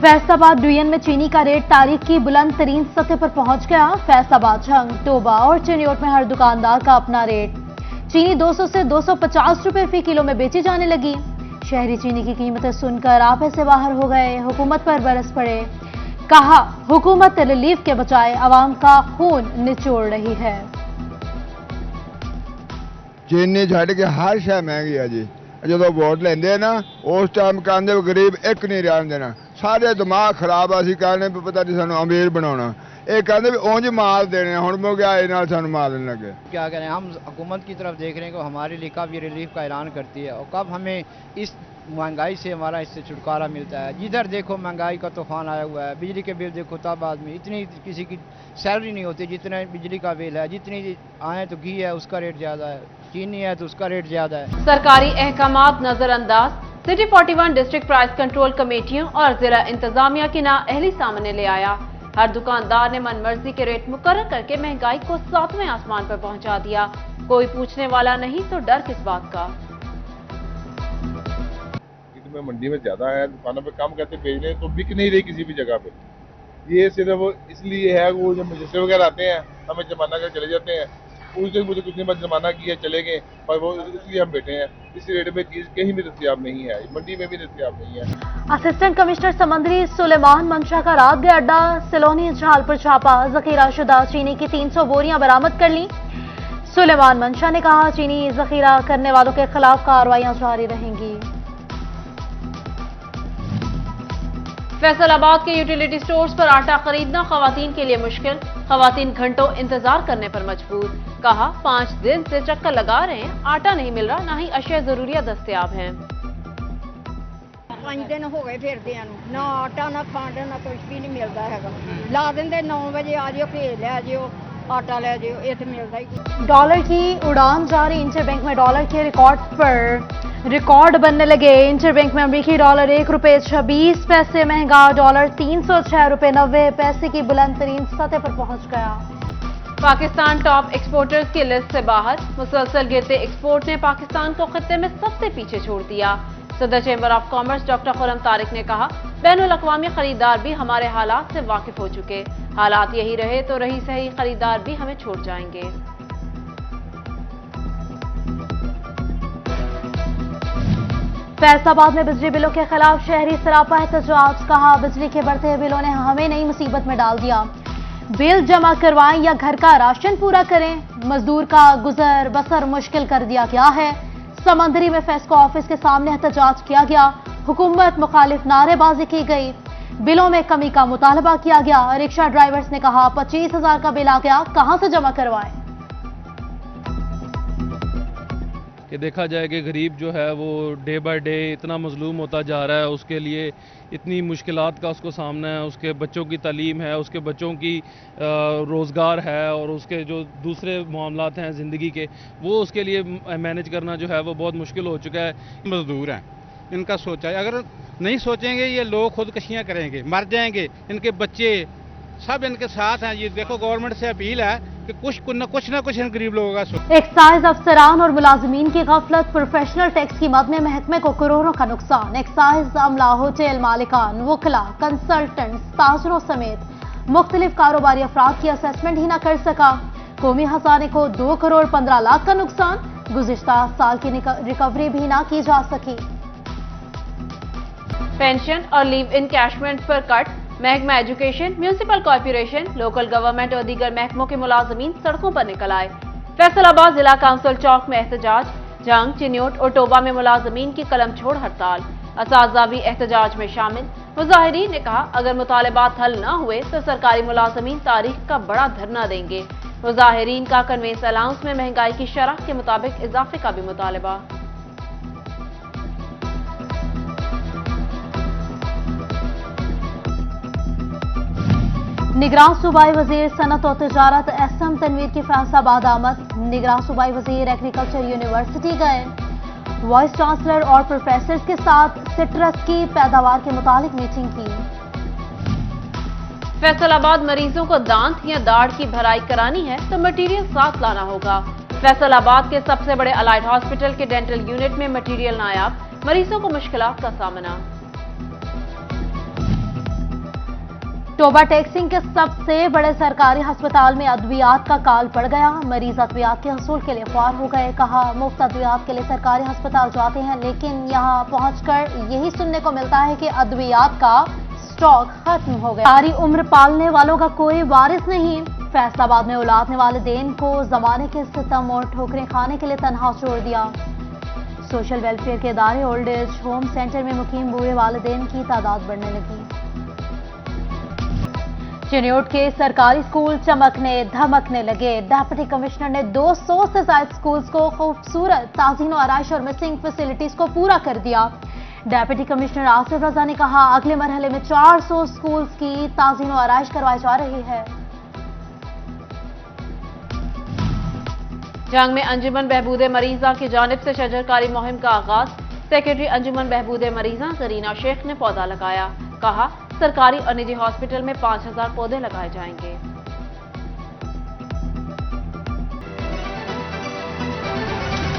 Faisalabad division में चीनी का रेट तारीख की बुलंद तरीन सतह पर पहुंच गया। फैसलाबाद, झंग, टोबा और चिन्योट में हर दुकानदार का अपना रेट। चीनी 200 से 250 रुपए फी किलो में बेची जाने लगी। शहरी चीनी की कीमतें सुनकर आपे से बाहर हो गए। हुकूमत पर बरस पड़े। कहा, हुकूमत रिलीफ के बजाय आवाम का खून निचोड़ रही है। चीनी छड़ के हर शय महंगी है जी। जो वोट लेंदे ना उस टाइम कहते गरीब एक नहीं रहन देना। सारे दिमाग खराब असी कहने पता नहीं सानू अमीर बनाना। ये कहते भी उंज माल देने हुण महंगाई नाल सानू मारन लगे। क्या करें, हम हुकूमत की तरफ देख रहे हैं कि हमारे लिए कब ये रिलीफ का ऐलान करती है और कब हमें इस महंगाई से हमारा इससे छुटकारा मिलता है। जिधर देखो महंगाई का तूफान आया हुआ है। बिजली के बिल देखो, तब आदमी इतनी किसी की सैलरी नहीं होती जितना बिजली का बिल है। जितनी आए तो घी है उसका रेट ज़्यादा है, चीनी है तो उसका रेट ज़्यादा है। सरकारी अहकामात नजरअंदाज, सिटी 41 डिस्ट्रिक्ट प्राइस कंट्रोल कमेटियों और जिला इंतजामिया की नाअहली सामने ले आया। हर दुकानदार ने मनमर्जी के रेट मुकर्रर करके महंगाई को 7वें आसमान पर पहुंचा दिया। कोई पूछने वाला नहीं तो डर किस बात का। में मंडी में ज्यादा है, दुकानों पे कम करते बेच रहे तो बिक नहीं रही किसी भी जगह पे। ये सिर्फ इसलिए है वो जब मजिस्ट्रेट वगैरह आते हैं हमें जुर्माना कर चले जाते हैं। उस दिन मुझे कुछ दिन बाद जुर्माना किया चले गए, पर वो इसलिए हम बैठे हैं। इस रेट में चीज कहीं भी दस्तियाब नहीं है, मंडी में भी दस्तियाब नहीं है। असिस्टेंट कमिश्नर समंदरी सुलेमान मंशा का रात गए अड्डा सिलोनी झाल पर छापा। जखीरा शुदा चीनी की 300 बोरियां बरामद कर ली। सुलेमान मंशा ने कहा, चीनी जखीरा करने वालों के खिलाफ कार्रवाइयां जारी रहेंगी। फैसलाबाद के यूटिलिटी स्टोर्स पर आटा खरीदना खवातीन के लिए मुश्किल। खवातीन घंटों इंतजार करने पर मजबूर। कहा, 5 दिन से चक्कर लगा रहे हैं, आटा नहीं मिल रहा, ना ही अशिया जरूरियात दस्तयाब हैं। 5 दिन हो गए फिरदियां नूं, ना आटा ना खंड ना कुछ भी नहीं मिलता हैगा। ला देंदे 9 बजे आ जाओ, भेज ले जाओ, आटा ले जाओ, इत्थे मिलता ही। डॉलर की उड़ान जारी। इंटरबैंक में डॉलर के रिकॉर्ड बनने लगे। इंटरबैंक में अमेरिकी डॉलर 1 रुपये 26 पैसे महंगा। डॉलर 306 रुपये 90 पैसे की बुलंद तरीन सतह पर पहुंच गया। पाकिस्तान टॉप एक्सपोर्टर्स की लिस्ट से बाहर। मुसलसल गिरते एक्सपोर्ट ने पाकिस्तान को खित्ते में सबसे पीछे छोड़ दिया। सदर chamber of commerce doctor Khurram Tariq ने कहा, बैनुल-अक़वामी खरीदार भी हमारे हालात से वाकिफ हो चुके। हालात यही रहे तो रही सही, खरीदार भी हमें छोड़ जाएंगे। फैसलाबाद में बिजली बिलों के खिलाफ शहरी सरापा एहतजाज। कहा, बिजली के बढ़ते बिलों ने हमें नई मुसीबत में डाल दिया। बिल जमा करवाएं या घर का राशन पूरा करें। मजदूर का गुजर बसर मुश्किल कर दिया गया है। समंदरी में फेस्को ऑफिस के सामने एहतजाज किया गया। हुकूमत मुखालिफ नारेबाजी की गई। बिलों में कमी का मुतालबा किया गया। रिक्शा ड्राइवर्स ने कहा, 25,000 का बिल आ गया, कहां से जमा करवाएं। कि देखा जाए कि गरीब जो है वो डे बाय डे इतना मजलूम होता जा रहा है। उसके लिए इतनी मुश्किलात का उसको सामना है। उसके बच्चों की तालीम है, उसके बच्चों की रोज़गार है और उसके जो दूसरे मामलात हैं ज़िंदगी के, वो उसके लिए मैनेज करना जो है वो बहुत मुश्किल हो चुका है। मजदूर हैं, इनका सोचा है। अगर नहीं सोचेंगे ये लोग खुदकशियाँ करेंगे, मर जाएंगे। इनके बच्चे सब इनके साथ हैं। ये देखो, गवर्नमेंट से अपील है कि कुछ ना कुछ इन गरीब लोगों का। एक्साइज अफसरान और मुलाजमीन की गफलत। प्रोफेशनल टैक्स की मद में महकमे को करोड़ों का नुकसान। एक्साइज अमला, होटल मालिकान, वकला, कंसल्टेंट, ताजरों समेत मुख्तलिफ कारोबारी अफराद की असेसमेंट ही न कर सका। कौमी खजाने को 2 करोड़ 15 लाख का नुकसान। गुज़िश्ता साल की रिकवरी भी न की जा सकी। पेंशन और लीव इनकैशमेंट पर कट। महकमा education, municipal corporation, local government और दीगर महकमों के मुलाजमीन सड़कों पर निकल आए। फैसलाबाद जिला काउंसिल चौक में एहतजाज। जंग, चिन्योट और टोबा में मुलाजमीन की कलम छोड़ हड़ताल। असातिज़ा भी एहतजाज में शामिल। मुजाहिरीन ने कहा, अगर मुतालबात हल न हुए तो सरकारी मुलाजमीन तारीख का बड़ा धरना देंगे। मुजाहिरीन का कन्वेंस अलाउंस में महंगाई की शरह के मुताबिक इजाफे का भी मुतालबा। निगरान सूबाई वजीर सनत और तिजारत एसएम तनवीर की फैसलाबाद आमद। निगरान सूबाई वजीर एग्रीकल्चर यूनिवर्सिटी गए। वाइस चांसलर और प्रोफेसर के साथ सिट्रस की पैदावार के मुतालिक मीटिंग की। फैसलाबाद मरीजों को दांत या दाढ़ की भराई करानी है तो मटीरियल साथ लाना होगा। फैसलाबाद के सबसे बड़े अलाइड हॉस्पिटल के डेंटल यूनिट में मटीरियल नायाब। मरीजों को मुश्किलात का सामना। तोबा टेक्सिंग के सबसे बड़े सरकारी अस्पताल में अद्वियात का काल पड़ गया। मरीज अद्वियात के हसूल के लिए ख्वार हो गए। कहा, मुफ्त अद्वियात के लिए सरकारी अस्पताल जाते हैं, लेकिन यहां पहुंचकर यही सुनने को मिलता है कि अद्वियात का स्टॉक खत्म हो गया। सारी उम्र पालने वालों का कोई वारिस नहीं। फैसलाबाद में औलादने वालिदैन को जमाने के सितम और ठोकरें खाने के लिए तनहा छोड़ दिया। सोशल वेलफेयर के इदारे ओल्ड एज होम सेंटर में मुकीम बूढ़े वालिदैन की तादाद बढ़ने लगी। चिन्योट के सरकारी स्कूल चमकने धमकने लगे। डिप्टी कमिश्नर ने 200 से ज्यादा स्कूल्स को खूबसूरत ताज़ीन आराइश और मिसिंग फैसिलिटीज को पूरा कर दिया। डिप्टी कमिश्नर आसिफ रजा ने कहा, अगले मरहले में 400 स्कूल्स की ताज़ीन आराइश करवाई जा रही है। जंग में अंजुमन बहबूदे मरीजा की जानिब से शजरकारी मुहिम का आगाज। सेक्रेटरी अंजुमन बहबूदे मरीजा जरीना शेख ने पौधा लगाया। कहा, सरकारी और निजी हॉस्पिटल में 5000 पौधे लगाए जाएंगे।